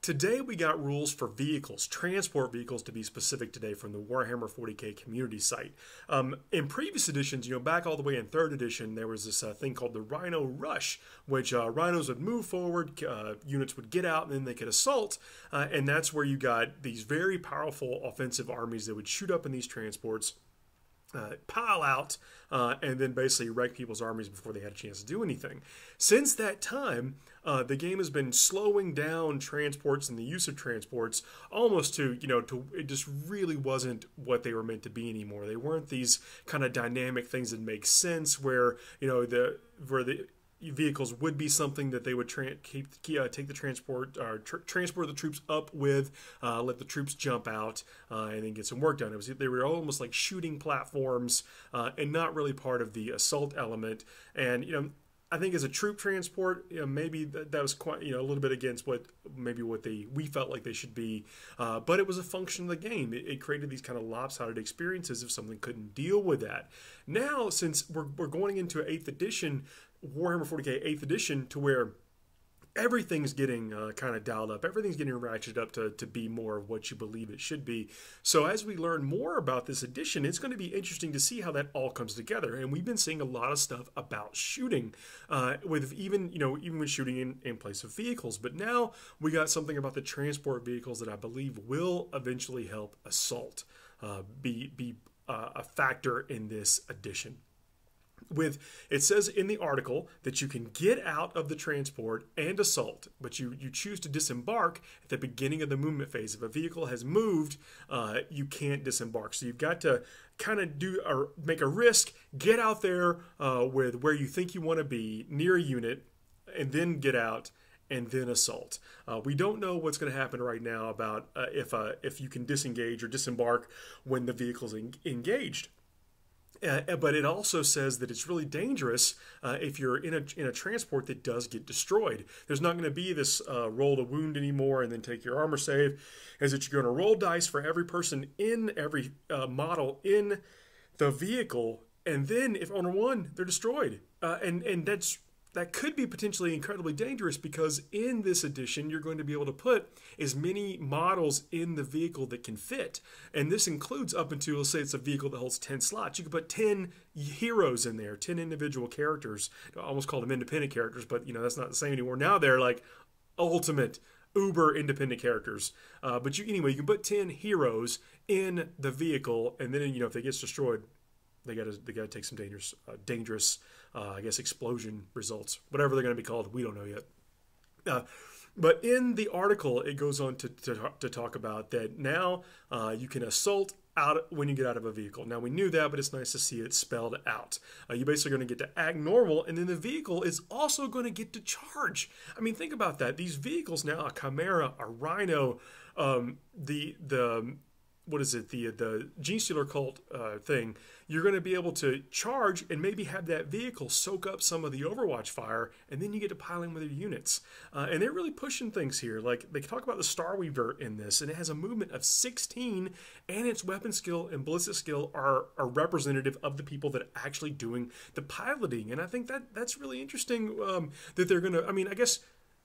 Today we got rules for vehicles, transport vehicles to be specific today, from the Warhammer 40k community site. In previous editions, back all the way in 3rd edition, there was this thing called the Rhino Rush, which rhinos would move forward, units would get out, and then they could assault, and that's where you got these very powerful offensive armies that would shoot up in these transports, pile out, and then basically wreck people's armies before they had a chance to do anything. Since that time, the game has been slowing down transports and the use of transports almost to it just really wasn't what they were meant to be anymore. They weren't these kind of dynamic things that make sense where the vehicles would be something that they would take the transport or transport the troops up with, let the troops jump out, and then get some work done. They were almost like shooting platforms, and not really part of the assault element. And I think as a troop transport, maybe that was quite a little bit against what we felt like they should be, but it was a function of the game. It created these kind of lopsided experiences if something couldn't deal with that. Now, since we're going into 8th edition, Warhammer 40k 8th edition, to where everything's getting kind of dialed up, everything's getting ratcheted up to be more of what you believe it should be. So as we learn more about this edition, it's going to be interesting to see how that all comes together. And we've been seeing a lot of stuff about shooting, with even with shooting in place of vehicles. But now we got something about the transport vehicles that I believe will eventually help assault be a factor in this edition. It says in the article that you can get out of the transport and assault, but you choose to disembark at the beginning of the movement phase. If a vehicle has moved, you can't disembark. So you've got to kind of make a risk, get out there with where you think you want to be near a unit, and then get out and then assault. We don't know what's going to happen right now about if you can disengage or disembark when the vehicle's engaged. But it also says that it's really dangerous if you're in a transport that does get destroyed. There's not going to be this roll to wound anymore and then take your armor save. Is that you're going to roll dice for every person in every model in the vehicle, and then if on one they're destroyed, and that could be potentially incredibly dangerous, because in this edition you're going to be able to put as many models in the vehicle that can fit, and this includes up until, let's say it's a vehicle that holds 10 slots. You can put 10 heroes in there, 10 individual characters. I almost call them independent characters, but that's not the same anymore. Now they're like ultimate uber independent characters. But you can put 10 heroes in the vehicle, and then if they get destroyed, they got to take some dangerous I guess explosion results, whatever they're going to be called. We don't know yet. But in the article, it goes on to talk about that now you can assault out when you get out of a vehicle. Now, we knew that, but it's nice to see it spelled out. You're basically going to get to act normal, and then the vehicle is also going to get to charge. I mean, think about that. These vehicles now, a Chimera, a Rhino, what is it, the Gene Stealer cult thing, you're going to be able to charge and maybe have that vehicle soak up some of the Overwatch fire, and then you get to pile in with your units. And they're really pushing things here. Like, they talk about the Starweaver in this, and it has a movement of 16, and its weapon skill and ballistic skill are representative of the people that are actually doing the piloting. And I think that's really interesting, that they're going to, I guess,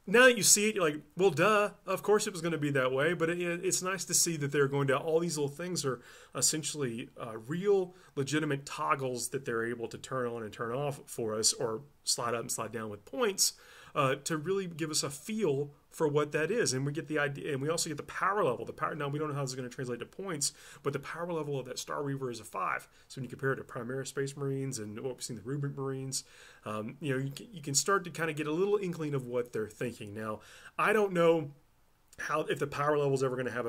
now that you see it, you're like, well, duh, of course it was going to be that way. But it's nice to see that they're going to, all these little things are essentially real, legitimate toggles that they're able to turn on and turn off for us, or slide up and slide down with points, to really give us a feel for what that is. And we get the idea, and we also get the power level. Now, we don't know how this is going to translate to points, but the power level of that Starweaver is a 5. So when you compare it to Primaris Space Marines and what we've seen the Rubric Marines, you can start to kind of get a little inkling of what they're thinking. Now, I don't know if the power level is ever going to have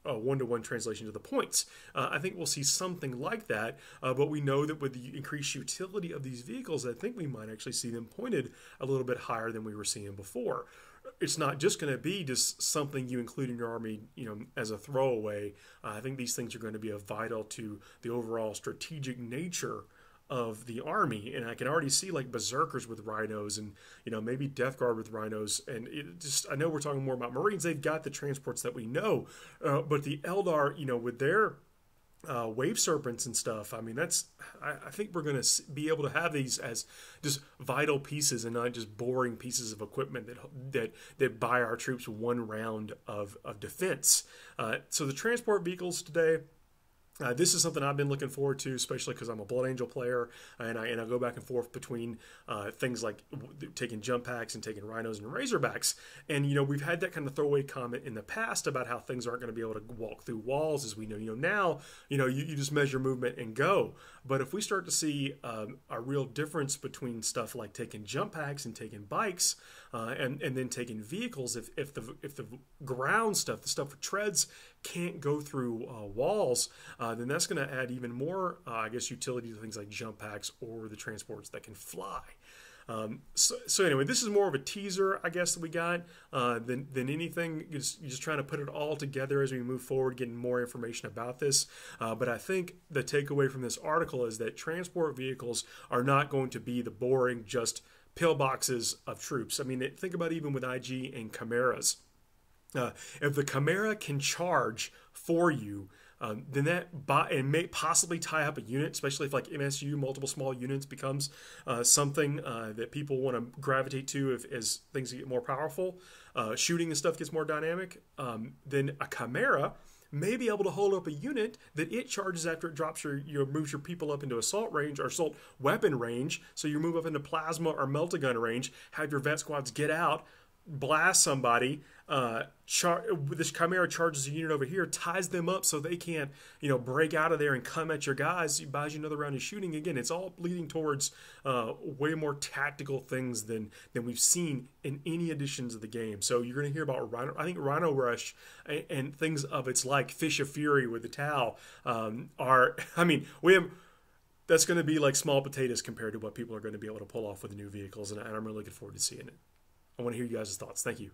a one-to-one translation to the points. I think we'll see something like that, but we know that with the increased utility of these vehicles, I think we might actually see them pointed a little bit higher than we were seeing before. It's not just going to be just something you include in your army, as a throwaway. I think these things are going to be vital to the overall strategic nature of the army, and I can already see like berserkers with rhinos, and maybe Death Guard with rhinos. And I know we're talking more about Marines. They've got the transports that we know, but the Eldar, with their wave serpents and stuff. I mean, I think we're going to be able to have these as just vital pieces and not just boring pieces of equipment that buy our troops one round of defense. So the transport vehicles today. This is something I've been looking forward to, especially because I'm a Blood Angel player, and I go back and forth between things like taking jump packs and taking Rhinos and Razorbacks. And we've had that kind of throwaway comment in the past about how things aren't going to be able to walk through walls, as we know. Now you just measure movement and go. But if we start to see a real difference between stuff like taking jump packs and taking bikes, and then taking vehicles, if the ground stuff, the stuff with treads, can't go through walls, then that's going to add even more, I guess, utility to things like jump packs or the transports that can fly. So anyway, this is more of a teaser, I guess, that we got than anything. Just trying to put it all together as we move forward, getting more information about this. But I think the takeaway from this article is that transport vehicles are not going to be the boring, just pillboxes of troops. I mean, think about even with IG and Chimeras. If the Chimera can charge for you, then and may possibly tie up a unit, especially if like MSU, multiple small units, becomes something that people want to gravitate to as things get more powerful, shooting and stuff gets more dynamic, then a Chimera may be able to hold up a unit that it charges after it drops moves your people up into assault range or assault weapon range. So you move up into plasma or melt-a-gun range, have your vet squads get out, blast somebody. This Chimera charges a unit over here, ties them up so they can't, break out of there and come at your guys. It buys you another round of shooting. Again, it's all leading towards way more tactical things than we've seen in any editions of the game. So you're going to hear about Rhino. I think Rhino Rush and things of its like, Fish of Fury with the Tau, that's going to be like small potatoes compared to what people are going to be able to pull off with the new vehicles, and I'm really looking forward to seeing it. I want to hear you guys' thoughts. Thank you.